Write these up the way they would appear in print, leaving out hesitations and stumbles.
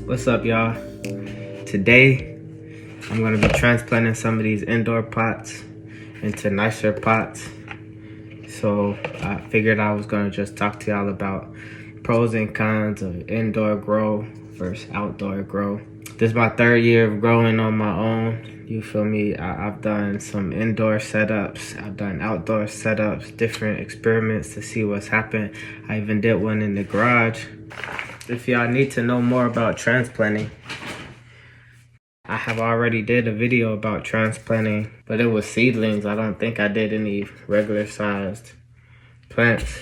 What's up, y'all? Today, I'm gonna be transplanting some of these indoor pots into nicer pots. So I figured I was gonna just talk to y'all about pros and cons of indoor grow versus outdoor grow. This is my third year of growing on my own. You feel me? I've done some indoor setups. I've done outdoor setups, different experiments to see what's happened. I even did one in the garage. If y'all need to know more about transplanting, I have already did a video about transplanting, but it was seedlings. I don't think I did any regular sized plants.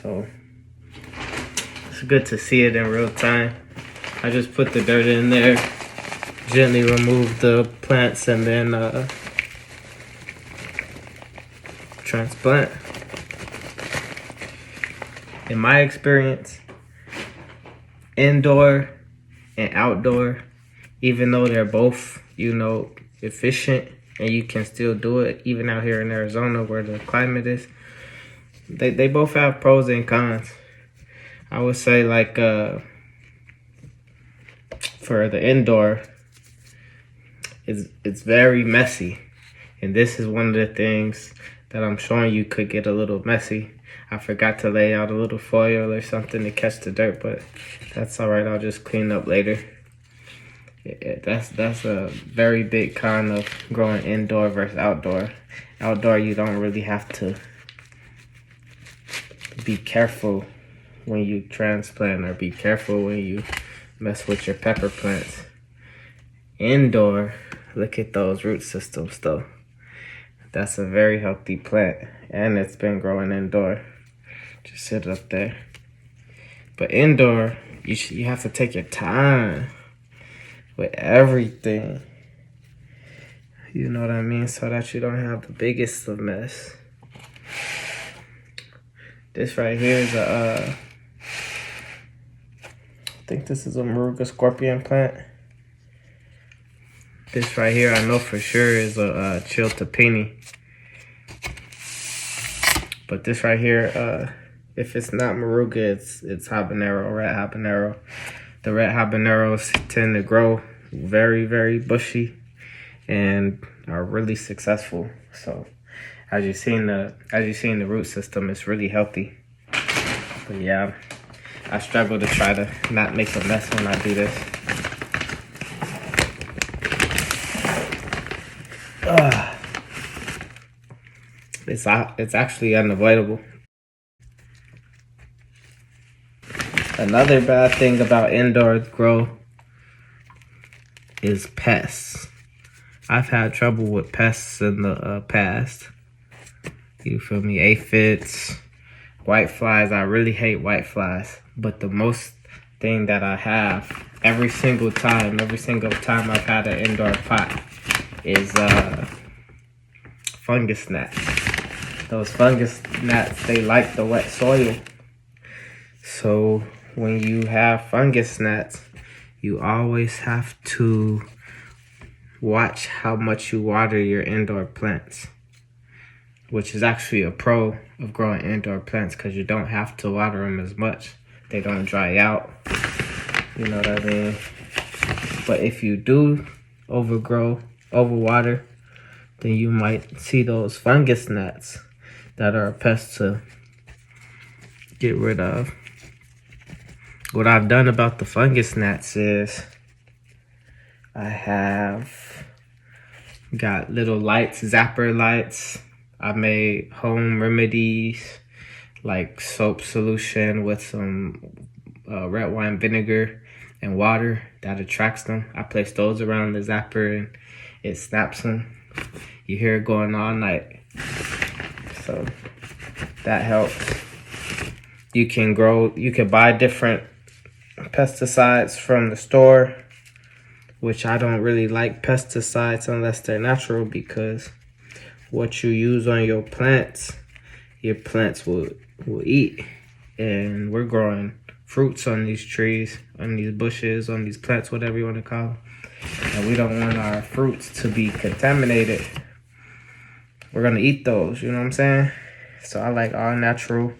So it's good to see it in real time. I just put the dirt in there, gently remove the plants, and then transplant. In my experience, indoor and outdoor, even though they're both, efficient and you can still do it, even out here in Arizona where the climate is, they both have pros and cons. I would say, like, for the indoor, it's very messy. And this is one of the things that I'm showing you could get a little messy. I forgot to lay out a little foil or something to catch the dirt, but that's all right. I'll just clean up later. That's a very big con of growing indoor versus outdoor. Outdoor, you don't really have to be careful when you transplant or be careful when you mess with your pepper plants. Indoor, look at those root systems though. That's a very healthy plant, and it's been growing indoor. Just sit up there. But indoor, you have to take your time with everything. You know what I mean? So that you don't have the biggest of mess. This right here is I think this is a Moruga scorpion plant. This right here, I know for sure is a chiltepini. But this right here, if it's not Moruga, it's habanero, red habanero. The red habaneros tend to grow very, very bushy and are really successful. So as you see in the root system, it's really healthy. But yeah, I struggle to try to not make a mess when I do this. It's actually unavoidable. Another bad thing about indoor grow is pests. I've had trouble with pests in the past. You feel me? Aphids, white flies. I really hate white flies. But the most thing that I have every single time I've had an indoor pot is fungus gnats. Those fungus gnats, they like the wet soil. So when you have fungus gnats, you always have to watch how much you water your indoor plants, which is actually a pro of growing indoor plants because you don't have to water them as much. They don't dry out. You know what I mean? But if you do overwater, then you might see those fungus gnats that are a pest to get rid of. What I've done about the fungus gnats is I have got little lights, zapper lights. I made home remedies like soap solution with some red wine vinegar and water that attracts them. I place those around the zapper and it snaps them. You hear it going all night. So that helps. You can buy different pesticides from the store, which I don't really like pesticides unless they're natural, because what you use on your plants will eat. And we're growing fruits on these trees, on these bushes, on these plants, whatever you want to call them. And we don't want our fruits to be contaminated. We're gonna eat those, you know what I'm saying? So I like all natural.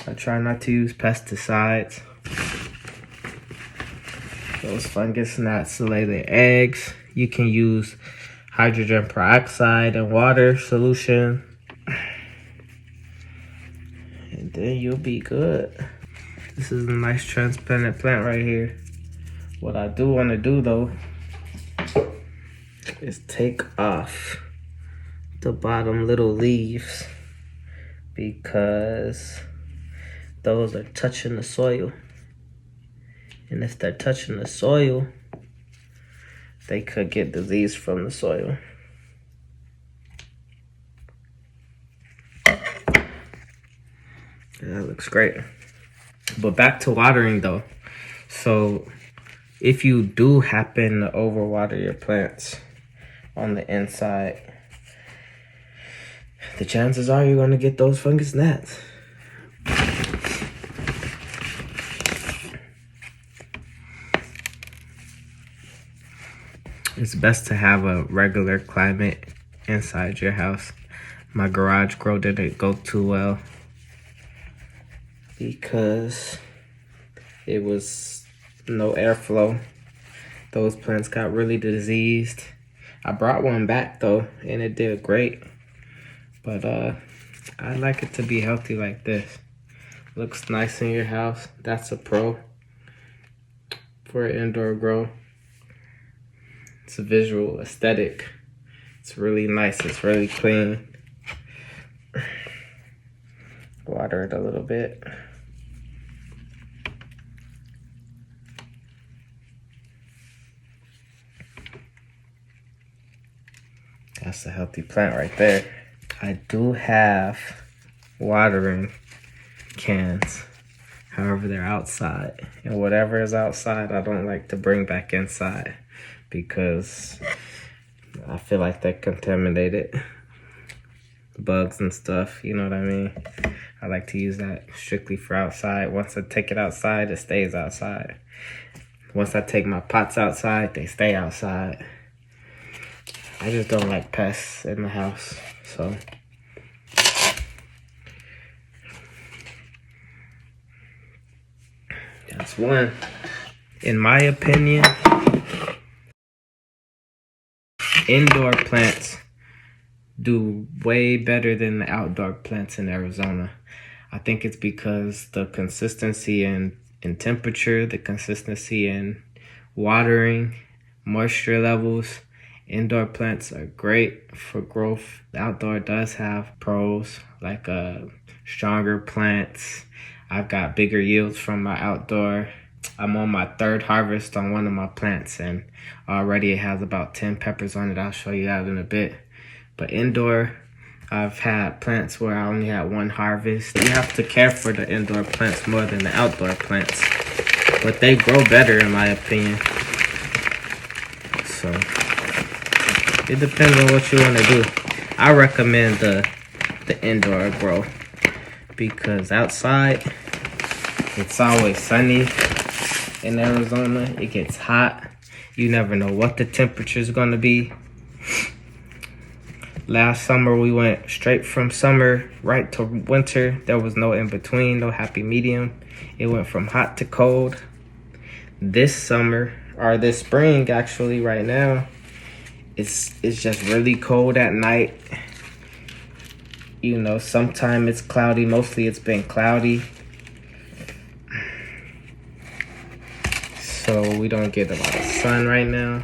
I try not to use pesticides. those fungus gnats to lay their eggs. You can use hydrogen peroxide and water solution, and then you'll be good. This is a nice transplanted plant right here. What I do want to do though is take off the bottom little leaves, because those are touching the soil. And if they're touching the soil, they could get disease from the soil. That looks great. But back to watering though. So if you do happen to overwater your plants on the inside, the chances are you're gonna get those fungus gnats. It's best to have a regular climate inside your house. My garage grow didn't go too well because it was no airflow. Those plants got really diseased. I brought one back though, and it did great. But I like it to be healthy like this. Looks nice in your house. That's a pro for indoor grow. It's a visual aesthetic. It's really nice. It's really clean. Water it a little bit. That's a healthy plant right there. I do have watering cans. However, they're outside. And whatever is outside, I don't like to bring back inside, because I feel like they're contaminated. Bugs and stuff, you know what I mean? I like to use that strictly for outside. Once I take it outside, it stays outside. Once I take my pots outside, they stay outside. I just don't like pests in the house, so. That's one. In my opinion, indoor plants do way better than the outdoor plants in Arizona. I think it's because the consistency in temperature, the consistency in watering, moisture levels. Indoor plants are great for growth. The outdoor does have pros, like stronger plants. I've got bigger yields from my outdoor. I'm on my third harvest on one of my plants, and already it has about 10 peppers on it. I'll show you that in a bit. But indoor, I've had plants where I only had one harvest. You have to care for the indoor plants more than the outdoor plants, but they grow better in my opinion. So it depends on what you want to do. I recommend the indoor grow, because outside it's always sunny. In Arizona, it gets hot. You never know what the temperature is going to be. Last summer, we went straight from summer right to winter. There was no in between, no happy medium. It went from hot to cold. This summer, or this spring actually, right now, it's just really cold at night. You know, sometimes it's cloudy. Mostly it's been cloudy. So we don't get a lot of sun right now.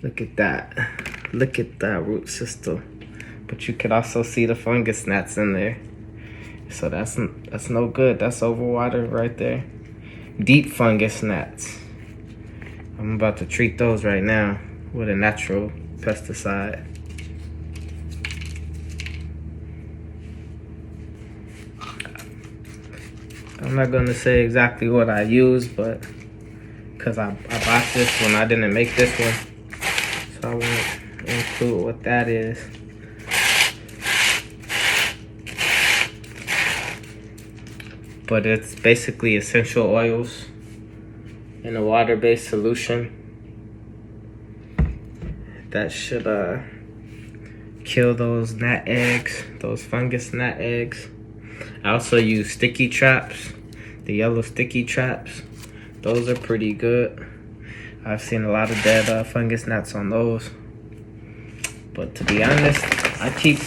Look at that. Look at that root system. But you could also see the fungus gnats in there. So that's no good. That's overwater right there. Deep fungus gnats. I'm about to treat those right now with a natural pesticide. I'm not gonna say exactly what I use, but because I bought this one, I didn't make this one, so I won't include what that is. But it's basically essential oils in a water-based solution that should kill those gnat eggs, those fungus gnat eggs. I also use sticky traps, the yellow sticky traps. Those are pretty good. I've seen a lot of dead fungus gnats on those. But to be honest, I keep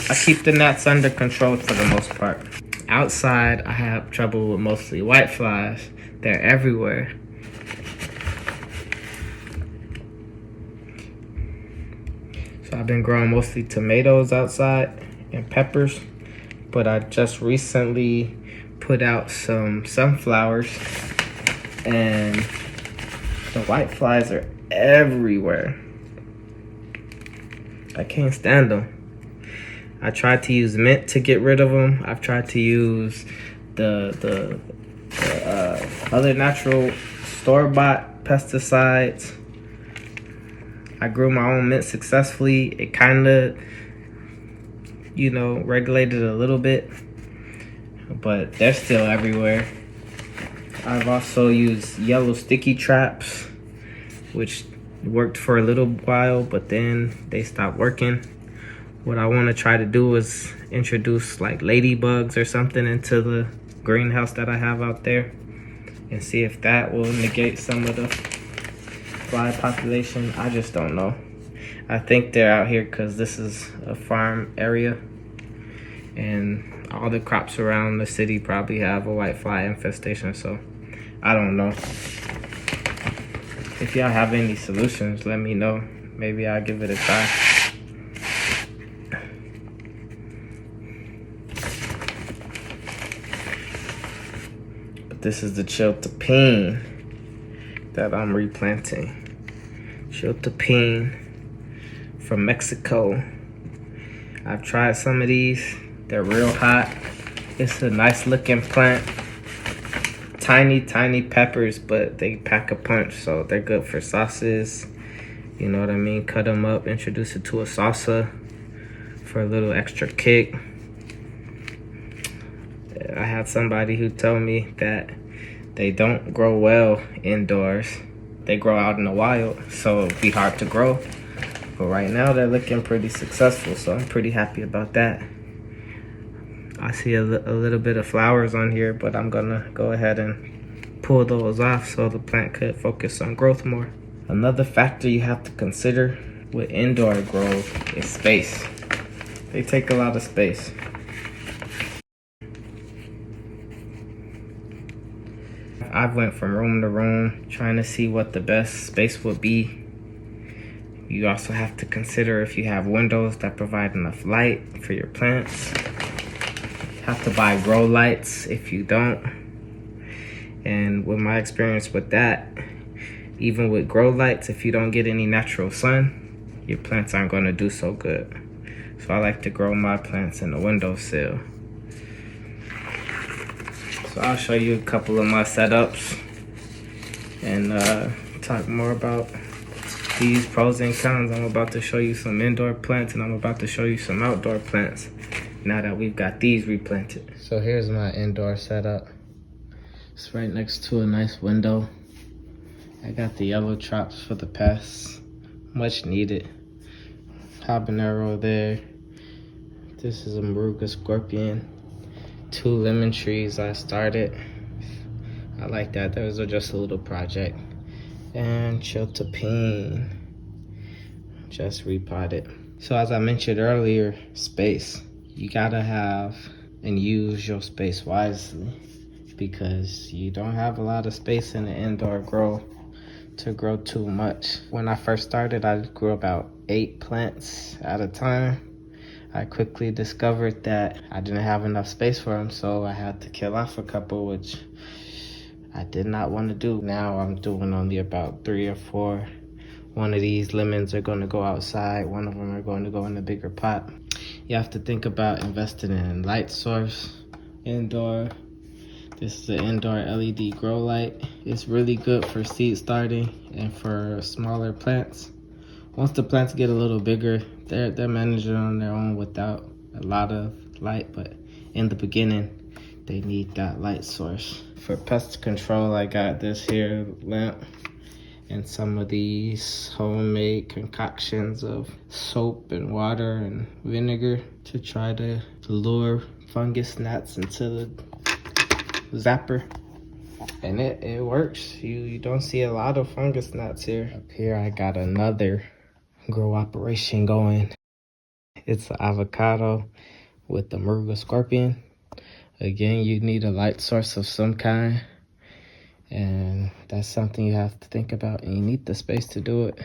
the gnats under control for the most part. Outside, I have trouble with mostly white flies. They're everywhere. So I've been growing mostly tomatoes outside and peppers, but I just recently put out some sunflowers and the white flies are everywhere. I can't stand them. I tried to use mint to get rid of them. I've tried to use the other natural store-bought pesticides. I grew my own mint successfully. It kind of, regulated a little bit, but they're still everywhere. I've also used yellow sticky traps, which worked for a little while, but then they stopped working. What I want to try to do is introduce like ladybugs or something into the greenhouse that I have out there and see if that will negate some of the fly population. I just don't know. I think they're out here because this is a farm area and all the crops around the city probably have a white fly infestation, so I don't know. If y'all have any solutions, let me know. Maybe I'll give it a try. But this is the chiltepine that I'm replanting. Chiltepine from Mexico. I've tried some of these. They're real hot. It's a nice looking plant. Tiny peppers, but they pack a punch, so they're good for sauces. You know what I mean? Cut them up, introduce it to a salsa for a little extra kick. I had somebody who told me that they don't grow well indoors. They grow out in the wild, so it'd be hard to grow. But right now they're looking pretty successful, so I'm pretty happy about that. I see a little bit of flowers on here, but I'm gonna go ahead and pull those off so the plant could focus on growth more. Another factor you have to consider with indoor grow is space. They take a lot of space. I went from room to room trying to see what the best space would be. You also have to consider if you have windows that provide enough light for your plants. Have to buy grow lights if you don't. And with my experience with that, even with grow lights, if you don't get any natural sun, your plants aren't going to do so good. So I like to grow my plants in the windowsill. So I'll show you a couple of my setups and talk more about these pros and cons. I'm about to show you some indoor plants and I'm about to show you some outdoor plants now that we've got these replanted. So here's my indoor setup. It's right next to a nice window. I got the yellow traps for the pests, much needed. Habanero there. This is a Maruga scorpion. 2 lemon trees I started. I like that. Those are just a little project. And chiltepine, just repotted. So as I mentioned earlier, space. You gotta have and use your space wisely because you don't have a lot of space in the indoor grow to grow too much. When I first started, I grew about 8 plants at a time. I quickly discovered that I didn't have enough space for them, so I had to kill off a couple, which I did not want to do. Now I'm doing only about 3 or 4. One of these lemons are going to go outside. One of them are going to go in a bigger pot. You have to think about investing in light source indoor. This is the indoor LED grow light. It's really good for seed starting and for smaller plants. Once the plants get a little bigger, they're managing on their own without a lot of light, but in the beginning, they need that light source. For pest control, I got this here lamp and some of these homemade concoctions of soap and water and vinegar to try to lure fungus gnats into the zapper. And it works. You don't see a lot of fungus gnats here. Up here I got another grow operation going. It's an avocado with the Maruga scorpion. Again, you need a light source of some kind, and that's something you have to think about, and you need the space to do it.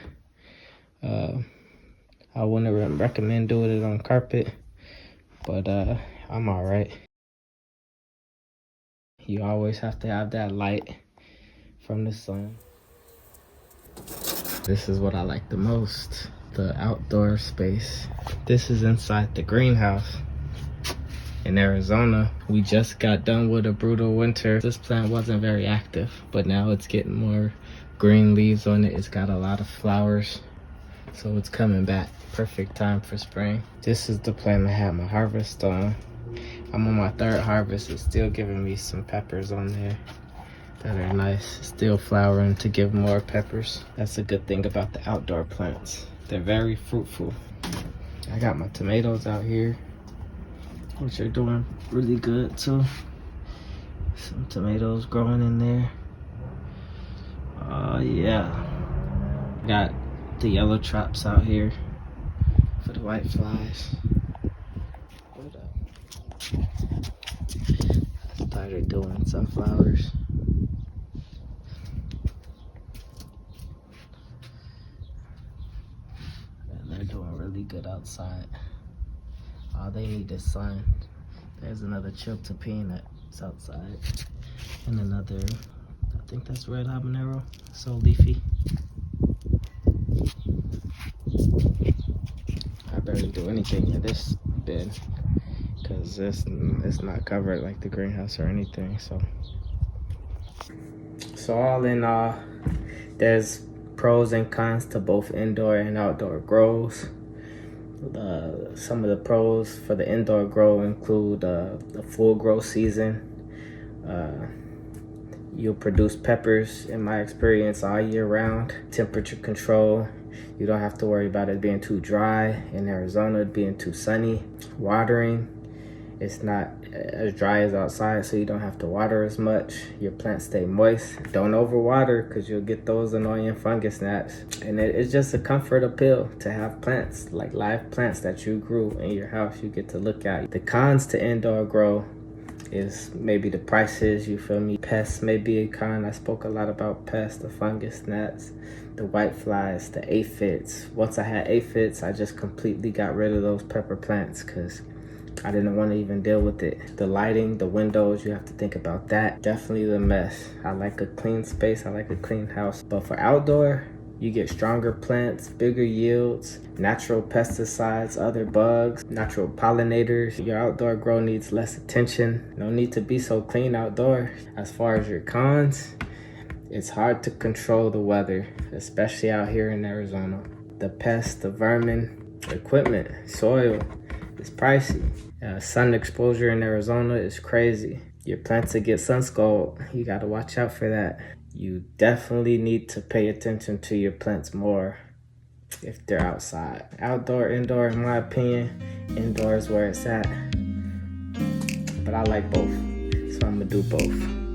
I wouldn't recommend doing it on carpet, but I'm all right. You always have to have that light from the sun. This is what I like the most, the outdoor space. This is inside the greenhouse. In Arizona, we just got done with a brutal winter. This plant wasn't very active, but now it's getting more green leaves on it. It's got a lot of flowers, so it's coming back. Perfect time for spring. This is the plant I had my harvest on. I'm on my third harvest. It's still giving me some peppers on there that are nice. Still flowering to give more peppers. That's a good thing about the outdoor plants. They're very fruitful. I got my tomatoes out here, which are doing really good too. Some tomatoes growing in there. Yeah. Got the yellow traps out here for the white flies. But, I started doing sunflowers. And they're doing really good outside. All they need is sun. There's another chiltepine that's outside. And another, I think that's red habanero. So leafy. I barely do anything in this bed because it's not covered like the greenhouse or anything. So all in all, there's pros and cons to both indoor and outdoor grows. Some of the pros for the indoor grow include the full grow season. You'll produce peppers, in my experience, all year round. Temperature control. You don't have to worry about it being too dry. In Arizona, it being too sunny. Watering. It's not as dry as outside, so you don't have to water as much. Your plants stay moist. Don't overwater because you'll get those annoying fungus gnats. And it's just a comfort appeal to have plants, like live plants that you grew in your house you get to look at. The cons to indoor grow is maybe the prices, you feel me? Pests may be a con. I spoke a lot about pests, the fungus gnats, the white flies, the aphids. Once I had aphids, I just completely got rid of those pepper plants because I didn't want to even deal with it. The lighting, the windows, you have to think about that. Definitely the mess. I like a clean space. I like a clean house. But for outdoor, you get stronger plants, bigger yields, natural pesticides, other bugs, natural pollinators. Your outdoor grow needs less attention. No need to be so clean outdoor. As far as your cons, it's hard to control the weather, especially out here in Arizona. The pests, the vermin, equipment, soil, it's pricey. Sun exposure in Arizona is crazy. Your plants will get sun scald. You gotta watch out for that. You definitely need to pay attention to your plants more if they're outside. Outdoor, indoor, in my opinion, indoor is where it's at. But I like both, so I'm gonna do both.